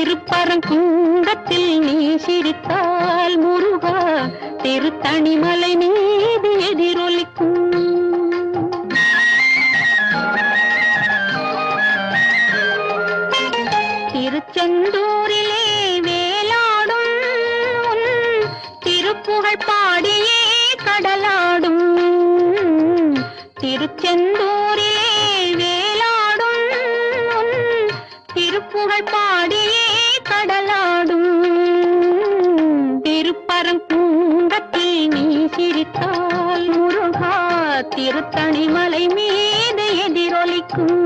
திருப்பரங்குன்றத்தில் நீ சிரித்தால் முருகா திருத்தணிமலை மீது எதிரொலிக்கும். திருச்செந்தூரிலே வேலாடும் திருப்புகழ் பாடியே கடலாடும். திருச்செந்தூரிலே வேலாடும் திருப்புகழ் பாடியே கடலாடும். திருப்பரங்குன்றத்தில் நீ சிரித்தால் முருகா திருத்தணிமலை மீது எதிரொலிக்கும்.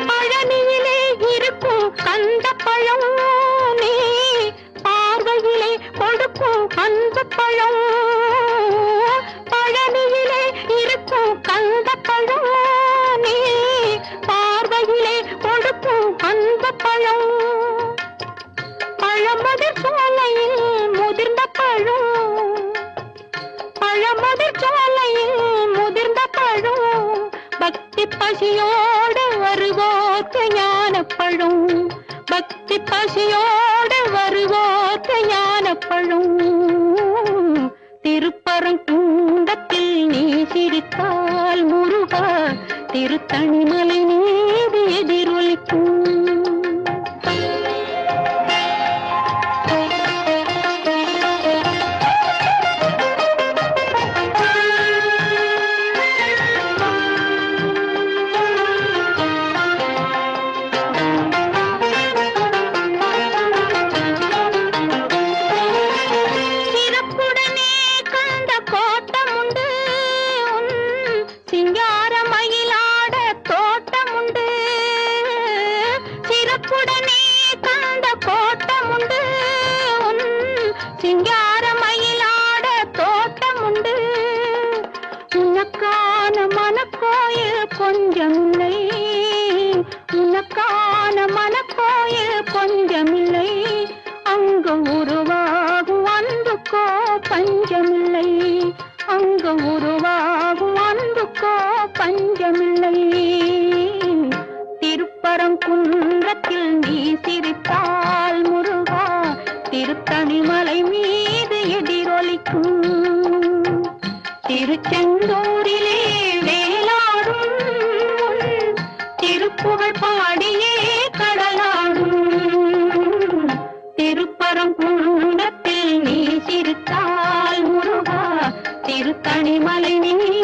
பழனியிலே இருக்கும் கந்த பழம் நீ பார்வையிலே கொடுக்கும் அந்த பழம். பழமதிர் சோலையில் முதிர்ந்த பழம், பழமதிர் சோலையில் முதிர்ந்த பழம். பக்தி பசியோடு வருவோர்க்கு ஞான பழம், பக்தி பசியோடு வருவோர்க்கு ஞான பழம். திருப்பரங்குன்றத்தில் நீ சிரித்தால் முருகா திருத்தணிமலை மீது எதிரொலிக்கும். சிங்காரமயிலாட தோட்டமுண்டு, சிறப்புடனே கண்ட கோட்டமுண்டு. சிங்காரமயிலாட தோட்டமுண்டு. உனக்கான மனக்கோயில் கொஞ்சமில்லை, உனக்கான மனக்கோயில் கொஞ்சமில்லை. அங்கு உருவாகும் அன்புக்கோ பஞ்சமில்லை, அங்கு உருவாகும் அன்புக்கோ பஞ்சமில்லை. திருப்பரங்குன்றத்தில் நீ சிரித்தால் முருகா திருத்தணிமலை மீது எதிரொலிக்கும். திருச்செந்தூரிலே வேலாடும் திருப்புகழ் பாடியே கடலாடும். திருப்பரங்குன்றத்தில் நீ சிரித்தால் முருகா திருத்தணிமலை மீது